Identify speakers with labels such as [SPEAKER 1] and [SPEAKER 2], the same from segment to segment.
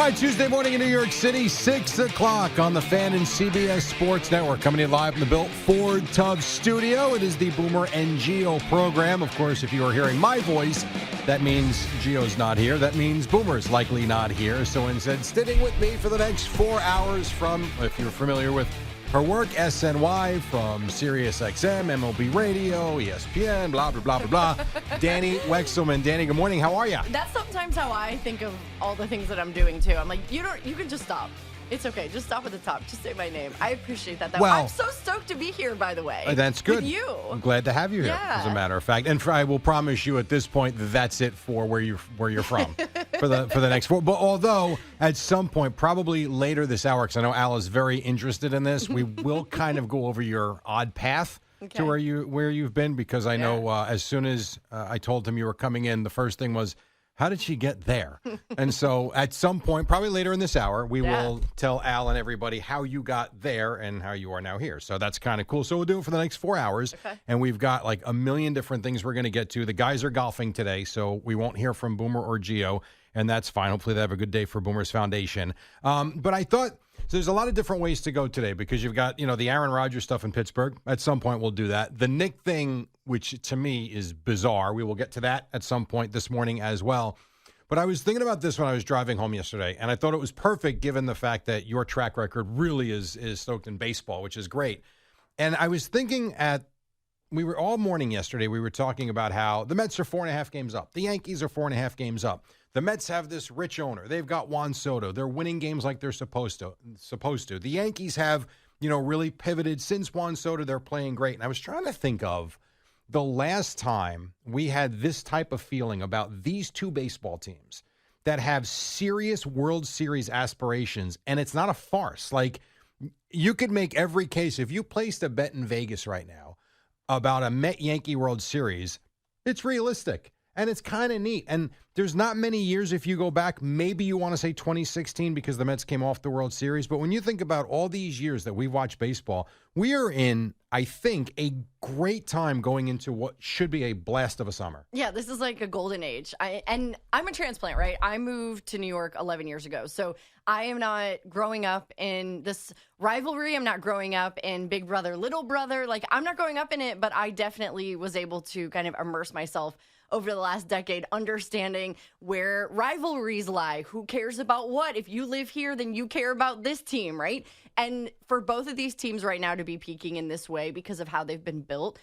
[SPEAKER 1] All right, Tuesday morning in New York City, 6 o'clock on the Fan and CBS Sports Network. Coming in live from the Built Ford Tub Studio. It is the Boomer and Gio program. Of course, if you are hearing my voice, that means Gio's not here. That means Boomer's likely not here. So instead, sitting with me for the next 4 hours from, if you're familiar with her work, SNY, from Sirius XM, MLB Radio, ESPN, blah, blah, blah, blah, blah. Dani Wexelman. Dani, good morning. How are you?
[SPEAKER 2] That's sometimes how I think of all the things that I'm doing, too. I'm like, you can just stop. It's okay. Just stop at the top. Just say my name. I appreciate that. I'm so stoked to be here, by the way.
[SPEAKER 1] That's good.
[SPEAKER 2] With you.
[SPEAKER 1] I'm glad to have you here, as a matter of fact. And I will promise you at this point that's it for where you're from for the next 4. But although at some point, probably later this hour, because I know Al is very interested in this, we will kind of go over your odd path to where you've been, because I know as soon as I told him you were coming in, the first thing was, how did she get there? And so at some point, probably later in this hour, we will tell Al and everybody how you got there and how you are now here. So that's kind of cool. So we'll do it for the next 4 hours. Okay. And we've got like a million different things we're going to get to. The guys are golfing today, so we won't hear from Boomer or Gio, and that's fine. Hopefully they have a good day for Boomer's Foundation. But I thought... So there's a lot of different ways to go today, because you've got, the Aaron Rodgers stuff in Pittsburgh. At some point, we'll do that. The Nick thing, which to me is bizarre. We will get to that at some point this morning as well. But I was thinking about this when I was driving home yesterday, and I thought it was perfect given the fact that your track record really is stoked in baseball, which is great. And I was thinking we were all morning yesterday, we were talking about how the Mets are 4.5 games up. The Yankees are 4.5 games up. The Mets have this rich owner. They've got Juan Soto. They're winning games like they're supposed to. The Yankees have, really pivoted since Juan Soto. They're playing great. And I was trying to think of the last time we had this type of feeling about these two baseball teams that have serious World Series aspirations, and it's not a farce. Like, you could make every case. If you placed a bet in Vegas right now about a Met-Yankee World Series, it's realistic. And it's kind of neat. And there's not many years, if you go back, maybe you want to say 2016 because the Mets came off the World Series. But when you think about all these years that we've watched baseball, we are in, I think, a great time going into what should be a blast of a summer. Yeah,
[SPEAKER 2] this is like a golden age. I'm a transplant, right? I moved to New York 11 years ago. So I am not growing up in this rivalry. I'm not growing up in Big Brother, Little Brother. Like, I'm not growing up in it, but I definitely was able to kind of immerse myself over the last decade, understanding where rivalries lie, who cares about what. If you live here, then you care about this team, right? And for both of these teams right now to be peaking in this way because of how they've been built,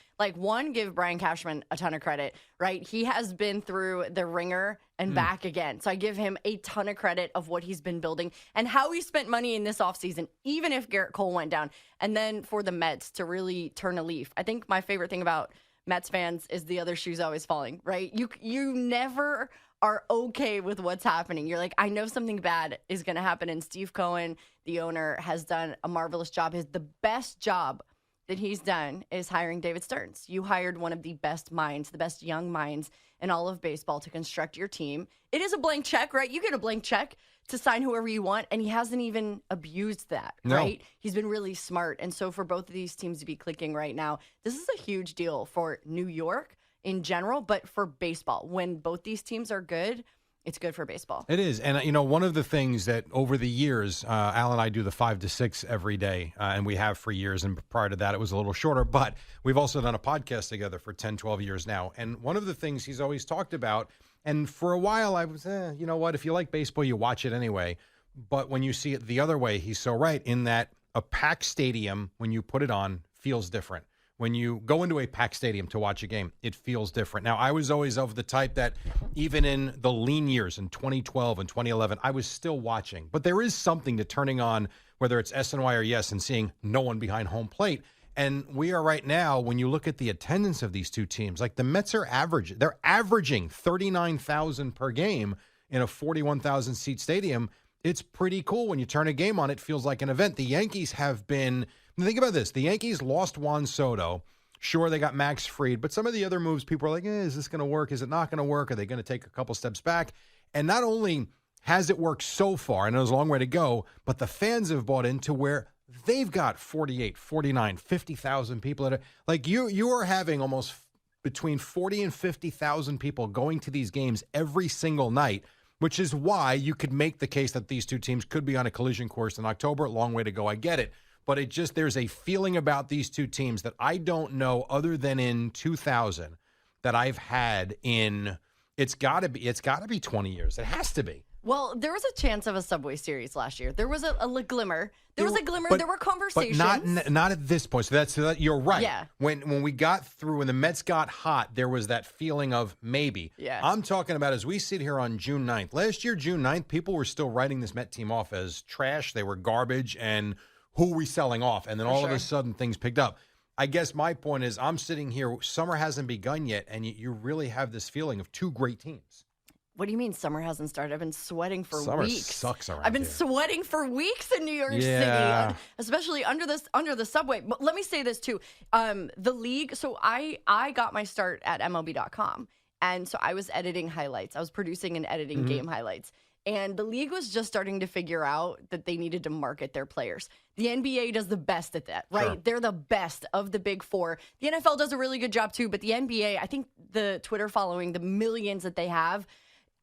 [SPEAKER 2] give Brian Cashman a ton of credit, right? He has been through the ringer and back again. So I give him a ton of credit of what he's been building and how he spent money in this offseason, even if Garrett Cole went down. And then for the Mets to really turn a leaf. I think my favorite thing about Mets fans is the other shoe's always falling, right? You never are okay with what's happening. You're like, I know something bad is going to happen. And Steve Cohen, the owner, has done a marvelous job. The best job that he's done is hiring David Stearns. You hired one of the best minds, the best young minds in all of baseball to construct your team. It is a blank check, right? You get a blank check to sign whoever you want, and he hasn't even abused that, right? He's been really smart. And so for both of these teams to be clicking right now, this is a huge deal for New York in general, but for baseball. When both these teams are good, it's good for baseball.
[SPEAKER 1] It is. And, one of the things that over the years, Al and I do the 5 to 6 every day, and we have for years. And prior to that, it was a little shorter. But we've also done a podcast together for 10, 12 years now. And one of the things he's always talked about, and for a while I was, you know what, if you like baseball, you watch it anyway. But when you see it the other way, he's so right in that a packed stadium, when you put it on, feels different. When you go into a packed stadium to watch a game, it feels different. Now, I was always of the type that even in the lean years in 2012 and 2011, I was still watching. But there is something to turning on, whether it's SNY or Yes, and seeing no one behind home plate. And we are right now, when you look at the attendance of these two teams, like the Mets are they're averaging 39,000 per game in a 41,000-seat stadium. It's pretty cool. When you turn a game on, it feels like an event. The Yankees have been... Think about this. The Yankees lost Juan Soto. Sure, they got Max Fried, but some of the other moves, people are like, is this going to work? Is it not going to work? Are they going to take a couple steps back? And not only has it worked so far, and there's a long way to go, but the fans have bought into where they've got 48, 49, 50,000 people. Like you are having almost between 40 and 50,000 people going to these games every single night. which is why you could make the case that these two teams could be on a collision course in October. Long way to go. I get it. But there's a feeling about these two teams that I don't know other than in 2000 that I've had in, it's got to be 20 years. It has to be.
[SPEAKER 2] Well, there was a chance of a Subway Series last year. There was a glimmer. There were conversations.
[SPEAKER 1] But not at this point. So you're right.
[SPEAKER 2] Yeah.
[SPEAKER 1] When we got through, when the Mets got hot, there was that feeling of maybe.
[SPEAKER 2] Yeah.
[SPEAKER 1] I'm talking about as we sit here on June 9th. Last year, June 9th, people were still writing this Met team off as trash. They were garbage, and who are we selling off? And then all of a sudden, things picked up. I guess my point is I'm sitting here. Summer hasn't begun yet, and you really have this feeling of two great teams.
[SPEAKER 2] What do you mean summer hasn't started? I've been sweating for
[SPEAKER 1] Summer
[SPEAKER 2] weeks.
[SPEAKER 1] Sucks around
[SPEAKER 2] I've been
[SPEAKER 1] here.
[SPEAKER 2] sweating for weeks in New York City, especially under the subway. But let me say this too. The league, so I got my start at MLB.com. And so I was editing highlights. I was producing and editing game highlights. And the league was just starting to figure out that they needed to market their players. The NBA does the best at that, right?
[SPEAKER 1] Sure.
[SPEAKER 2] They're the best of the big four. The NFL does a really good job too, but the NBA, I think the Twitter following, the millions that they have,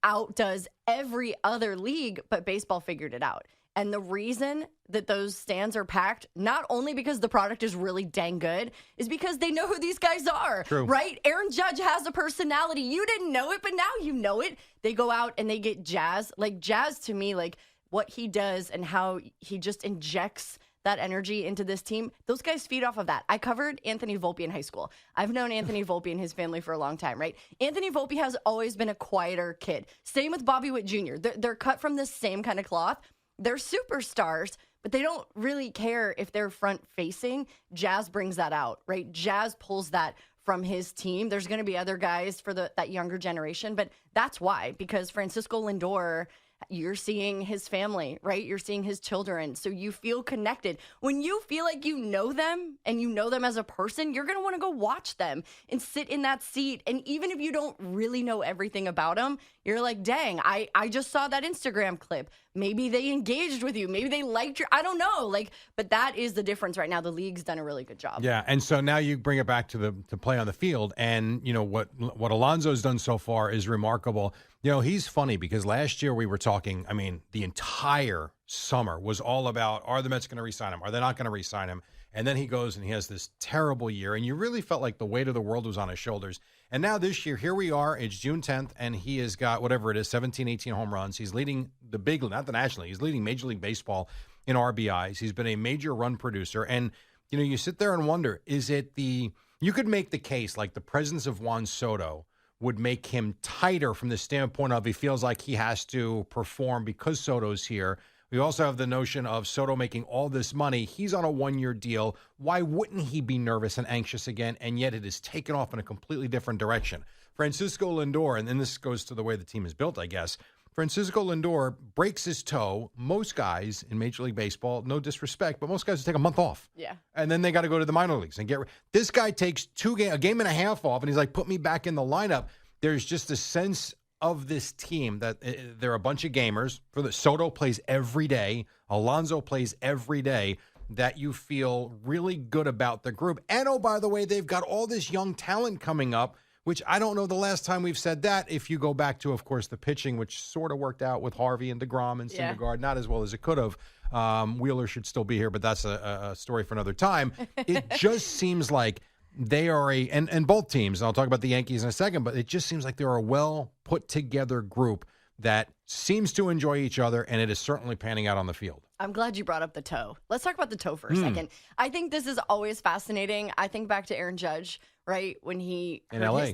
[SPEAKER 2] outdoes every other league, but baseball figured it out. And the reason that those stands are packed, not only because the product is really dang good, is because they know who these guys are, right? Aaron Judge has a personality. You didn't know it, but now you know it. They go out and they get Jazz. Like Jazz, to me, like what he does and how he just injects that energy into this team, those guys feed off of that. I covered Anthony Volpe in high school. I've known Anthony Volpe and his family for a long time, right? Anthony Volpe has always been a quieter kid. Same with Bobby Witt Jr. They're cut from the same kind of cloth. They're superstars, but they don't really care if they're front-facing. Jazz brings that out, right? Jazz pulls that from his team. There's going to be other guys for that younger generation, but that's why, because Francisco Lindor, you're seeing his family, right? You're seeing his children. So you feel connected. When you feel like you know them and you know them as a person, you're going to want to go watch them and sit in that seat. And even if you don't really know everything about them, you're like, dang, I just saw that Instagram clip. Maybe they engaged with you. Maybe they liked I don't know. But that is the difference right now. The league's done a really good job.
[SPEAKER 1] Yeah. And so now you bring it back to play on the field. And, what Alonso's done so far is remarkable. He's funny because last year we were talking, the entire summer was all about, are the Mets going to re-sign him? Are they not going to re-sign him? And then he goes and he has this terrible year. And you really felt like the weight of the world was on his shoulders. And now this year, here we are, it's June 10th, and he has got, whatever it is, 17, 18 home runs. He's leading the big, not the National League, he's leading Major League Baseball in RBIs. He's been a major run producer. And, you sit there and wonder, you could make the case like the presence of Juan Soto would make him tighter from the standpoint of he feels like he has to perform because Soto's here. We also have the notion of Soto making all this money. He's on a one-year deal. Why wouldn't he be nervous and anxious again? And yet it has taken off in a completely different direction. Francisco Lindor, and then this goes to the way the team is built, I guess. Francisco Lindor breaks his toe. Most guys in Major League Baseball, no disrespect, but most guys will take a month off.
[SPEAKER 2] Yeah. And
[SPEAKER 1] then they got to go to the minor leagues and this guy takes a game and a half off, and he's like, put me back in the lineup. There's just a sense of this team that they're a bunch of gamers. Soto plays every day. Alonso plays every day. That you feel really good about the group. And, oh, by the way, they've got all this young talent coming up, which I don't know the last time we've said that. If you go back to, of course, the pitching, which sort of worked out with Harvey and DeGrom and Syndergaard, not as well as it could have. Wheeler should still be here, but that's a story for another time. It just seems like they are and both teams, and I'll talk about the Yankees in a second, but it just seems like they're a well put together group that seems to enjoy each other, and it is certainly panning out on the field.
[SPEAKER 2] I'm glad you brought up the toe. Let's talk about the toe for a second. I think this is always fascinating. I think back to Aaron Judge, right, when he
[SPEAKER 1] in LA.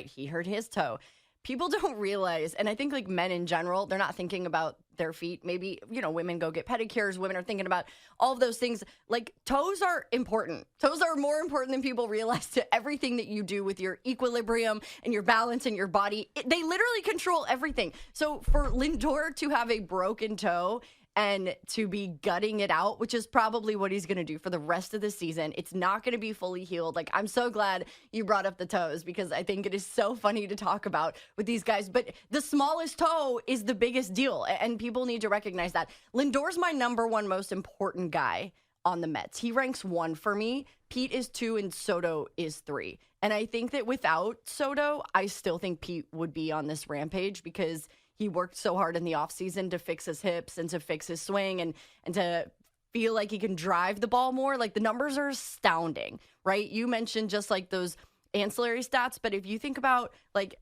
[SPEAKER 2] He hurt his toe. People don't realize, and I think like men in general, they're not thinking about their feet. Maybe, women go get pedicures. Women are thinking about all of those things. Like toes are important. Toes are more important than people realize to everything that you do with your equilibrium and your balance and your body. They literally control everything. So for Lindor to have a broken toe and to be gutting it out, which is probably what he's going to do for the rest of the season. It's not going to be fully healed. Like, I'm so glad you brought up the toes because I think it is so funny to talk about with these guys. But the smallest toe is the biggest deal, and people need to recognize that. Lindor's my number one most important guy on the Mets. He ranks 1 for me. Pete is 2, and Soto is 3. And I think that without Soto, I still think Pete would be on this rampage because he worked so hard in the offseason to fix his hips and to fix his swing and to feel like he can drive the ball more. Like, the numbers are astounding, right? You mentioned just like those ancillary stats, but if you think about, like,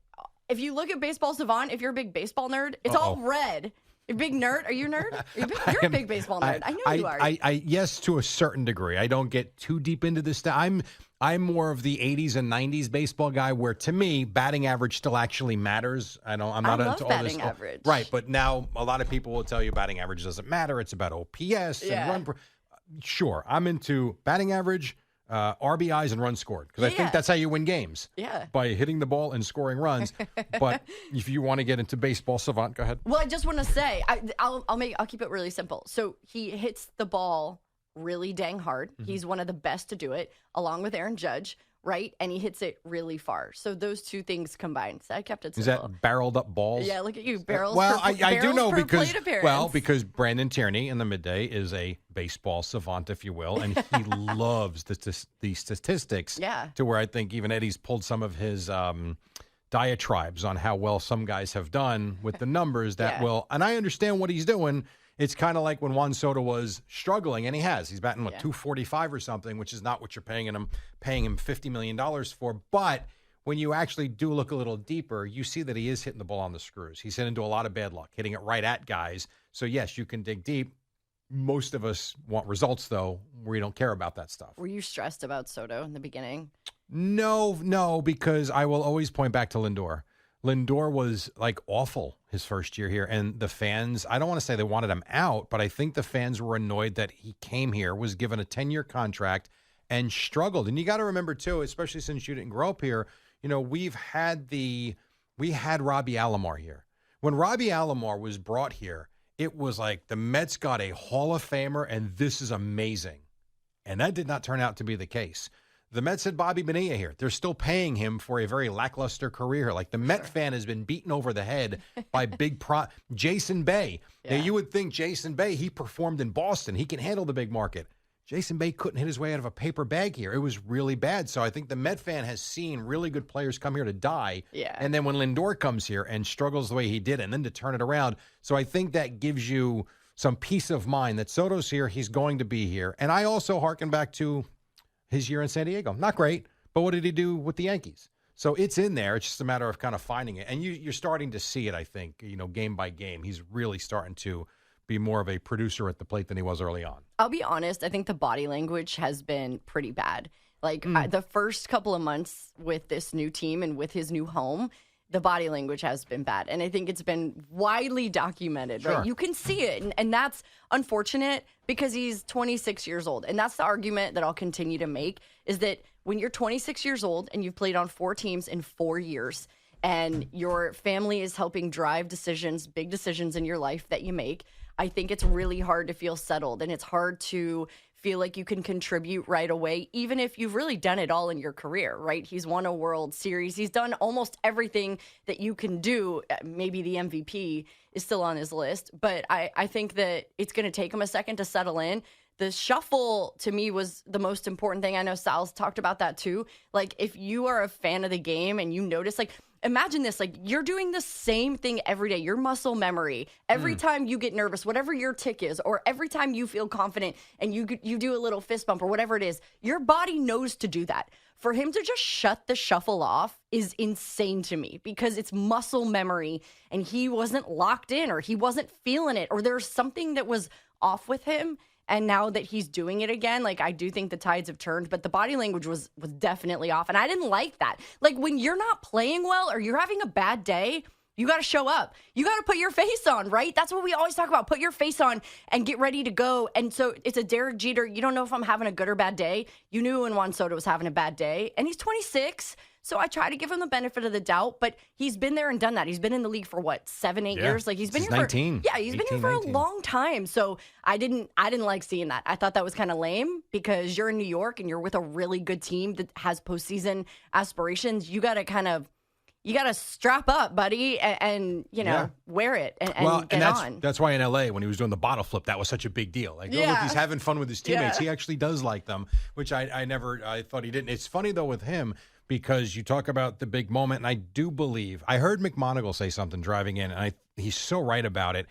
[SPEAKER 2] if you look at Baseball Savant, if you're a big baseball nerd, it's all red. A big nerd? Are you a nerd? You're a big baseball nerd. I know you are.
[SPEAKER 1] Yes, to a certain degree. I don't get too deep into this. I'm more of the 80s and 90s baseball guy, where to me, batting average still actually matters. I'm not into all this.
[SPEAKER 2] Average.
[SPEAKER 1] Right, but now a lot of people will tell you batting average doesn't matter. It's about OPS and run. Sure, I'm into batting average, RBIs, and runs scored, because I think that's how you win games.
[SPEAKER 2] Yeah,
[SPEAKER 1] by hitting the ball and scoring runs. But if you want to get into Baseball Savant, go ahead.
[SPEAKER 2] Well, I just want to say, I'll keep it really simple. So he hits the ball really dang hard. Mm-hmm. He's one of the best to do it, along with Aaron Judge, right? And he hits it really far. So those two things combined. So I kept it simple.
[SPEAKER 1] Is that barreled up balls?
[SPEAKER 2] Yeah, look at you, barrels.
[SPEAKER 1] Well, I do know because Brandon Tierney in the midday is a baseball savant, if you will, and he loves the statistics.
[SPEAKER 2] Yeah.
[SPEAKER 1] To where I think even Eddie's pulled some of his diatribes on how well some guys have done with the numbers that will, and I understand what he's doing. It's kind of like when Juan Soto was struggling, and he's batting, 245 or something, which is not what you're paying him $50 million for. But when you actually do look a little deeper, you see that he is hitting the ball on the screws. He's hit into a lot of bad luck, hitting it right at guys. So, yes, you can dig deep. Most of us want results, though. We don't care about that stuff.
[SPEAKER 2] Were you stressed about Soto in the beginning?
[SPEAKER 1] No, because I will always point back to Lindor. Lindor was like awful his first year here, and the fans, I don't want to say they wanted him out, but I think the fans were annoyed that he came here, was given a 10-year contract, and struggled. And you got to remember too, especially since you didn't grow up here, we had Robbie Alomar here. When Robbie Alomar was brought here, it was like the Mets got a Hall of Famer, and this is amazing. And that did not turn out to be the case. The Mets had Bobby Bonilla here. They're still paying him for a very lackluster career. Like, the Met fan has been beaten over the head by Jason Bay. Yeah. Now, you would think Jason Bay, he performed in Boston. He can handle the big market. Jason Bay couldn't hit his way out of a paper bag here. It was really bad. So I think the Met fan has seen really good players come here to die.
[SPEAKER 2] Yeah.
[SPEAKER 1] And then when Lindor comes here and struggles the way he did, and then to turn it around. So I think that gives you some peace of mind that Soto's here. He's going to be here. And I also hearken back to his year in San Diego. Not great, but what did he do with the Yankees? So it's in there. It's just a matter of kind of finding it. And you're starting to see it, I think, game by game. He's really starting to be more of a producer at the plate than he was early on.
[SPEAKER 2] I'll be honest. I think the body language has been pretty bad. Like, the first couple of months with this new team and with his new home, the body language has been bad. And I think it's been widely documented, right? You can see it. And that's unfortunate because he's 26 years old. And that's the argument that I'll continue to make, is that when you're 26 years old and you've played on 4 teams in 4 years, and your family is helping drive decisions, big decisions in your life that you make, I think it's really hard to feel settled. And it's hard to feel like you can contribute right away, even if you've really done it all in your career, right? He's won a World Series. He's done almost everything that you can do. Maybe the MVP is still on his list, but I think that it's going to take him a second to settle in. The shuffle, to me, was the most important thing. I know Sal's talked about that too. Like, if you are a fan of the game and you notice, like, imagine this, like, you're doing the same thing every day. Your muscle memory, every time you get nervous, whatever your tick is, or every time you feel confident and you do a little fist bump or whatever it is, your body knows to do that. For him to just shut the shuffle off is insane to me, because it's muscle memory and he wasn't locked in, or he wasn't feeling it, or there's something that was off with him. And now that he's doing it again, like, I do think the tides have turned, but the body language was definitely off. And I didn't like that. Like, when you're not playing well or you're having a bad day, you got to show up. You got to put your face on, right? That's what we always talk about. Put your face on and get ready to go. And so it's a Derek Jeter. You don't know if I'm having a good or bad day. You knew when Juan Soto was having a bad day. And he's 26. So I try to give him the benefit of the doubt, but he's been there and done that. He's been in the league for what, 7-8 years? Like, he's been here
[SPEAKER 1] 19.
[SPEAKER 2] For he's been here for a long time. So I didn't like seeing that. I thought that was kind of lame, because you're in New York and you're with a really good team that has postseason aspirations. You got to strap up, buddy, and wear it and get on.
[SPEAKER 1] That's why in LA, when he was doing the bottle flip, that was such a big deal. Like, look, he's having fun with his teammates. He actually does like them, which I thought he didn't. It's funny though with him, because you talk about the big moment, and I do believe, I heard McMonagle say something driving in, and he's so right about it,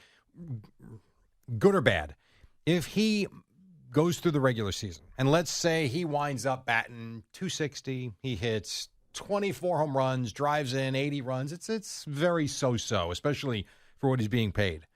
[SPEAKER 1] good or bad. If he goes through the regular season, and let's say he winds up batting .260, he hits 24 home runs, drives in 80 runs, it's very so-so, especially for what he's being paid.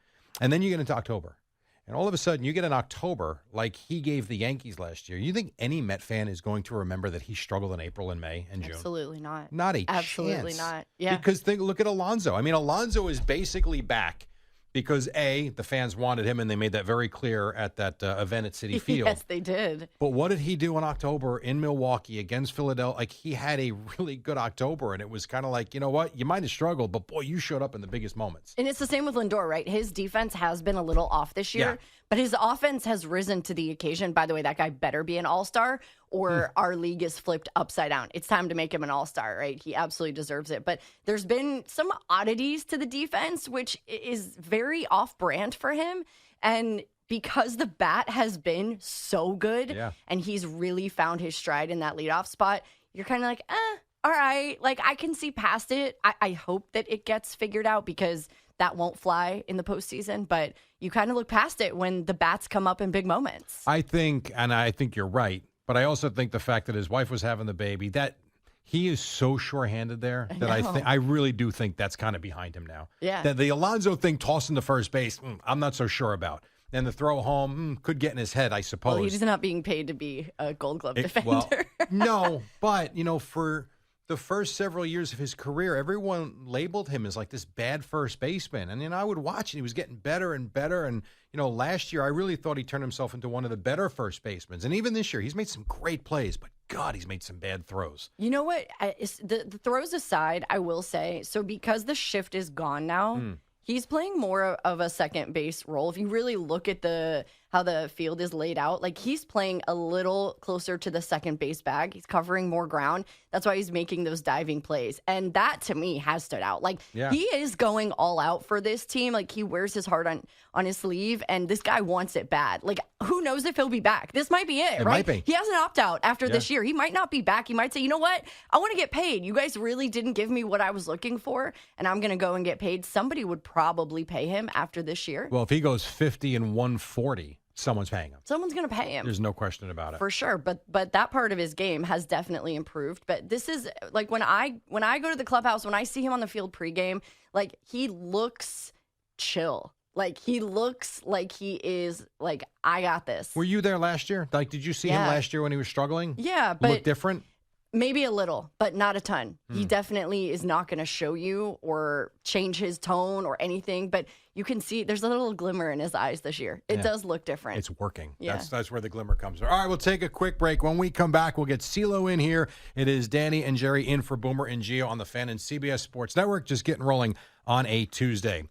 [SPEAKER 1] And then you get into October. And all of a sudden, you get an October like he gave the Yankees last year. You think any Met fan is going to remember that he struggled in April and May and June?
[SPEAKER 2] Absolutely not.
[SPEAKER 1] Not a
[SPEAKER 2] Absolutely
[SPEAKER 1] chance.
[SPEAKER 2] not. Yeah.
[SPEAKER 1] Because look at Alonso. I mean, Alonso is basically back because, A, the fans wanted him, and they made that very clear at that event at Citi Field.
[SPEAKER 2] Yes, they did.
[SPEAKER 1] But what did he do in October in Milwaukee against Philadelphia? Like, he had a really good October, and it was kind of like, you know what? You might have struggled, but, boy, you showed up in the biggest moments.
[SPEAKER 2] And it's the same with Lindor, right? His defense has been a little off this year, but his offense has risen to the occasion. By the way, that guy better be an all-star, or our league is flipped upside down. It's time to make him an all-star, right? He absolutely deserves it. But there's been some oddities to the defense, which is very off-brand for him. And because the bat has been so good and he's really found his stride in that leadoff spot, you're kind of like, all right. Like, I can see past it. I hope that it gets figured out because that won't fly in the postseason. But you kind of look past it when the bats come up in big moments.
[SPEAKER 1] I think you're right. But I also think the fact that his wife was having the baby, that he is so sure-handed there that I really do think that's kind of behind him now.
[SPEAKER 2] Yeah.
[SPEAKER 1] That the Alonso thing tossing to first base, I'm not so sure about. And the throw home could get in his head, I suppose.
[SPEAKER 2] Well, he's not being paid to be a Gold Glove defender.
[SPEAKER 1] Well, no, but, for the first several years of his career, everyone labeled him as like this bad first baseman. And, I would watch, and he was getting better and better. And, last year, I really thought he turned himself into one of the better first basemen. And even this year, he's made some great plays, but God, he's made some bad throws. You know what?
[SPEAKER 2] The throws aside, I will say, so because the shift is gone now, he's playing more of a second base role. If you really look at how the field is laid out, like he's playing a little closer to the second base bag. He's covering more ground. That's why he's making those diving plays. And that to me has stood out. Like he is going all out for this team. Like he wears his heart on his sleeve, and this guy wants it bad. Like who knows if he'll be back? This might be it, right?
[SPEAKER 1] Might be.
[SPEAKER 2] He has an opt-out after this year. He might not be back. He might say, you know what? I want to get paid. You guys really didn't give me what I was looking for, and I'm going to go and get paid. Somebody would probably pay him after this year.
[SPEAKER 1] Well, if he goes 50 and 140, someone's paying him.
[SPEAKER 2] Someone's going to pay him.
[SPEAKER 1] There's no question about it.
[SPEAKER 2] For sure. But that part of his game has definitely improved. But this is like when I go to the clubhouse, when I see him on the field pregame, like he looks chill. Like he looks like he is like, I got this.
[SPEAKER 1] Were you there last year? Like, did you see him last year when he was struggling?
[SPEAKER 2] Yeah, but
[SPEAKER 1] look different?
[SPEAKER 2] Maybe a little, but not a ton. He definitely is not going to show you or change his tone or anything, but you can see there's a little glimmer in his eyes this year. It does look different.
[SPEAKER 1] It's working.
[SPEAKER 2] Yeah.
[SPEAKER 1] That's where the glimmer comes from. All right, we'll take a quick break. When we come back, we'll get CeeLo in here. It is Dani and Jerry in for Boomer and Gio on the Fan and CBS Sports Network, just getting rolling on a Tuesday.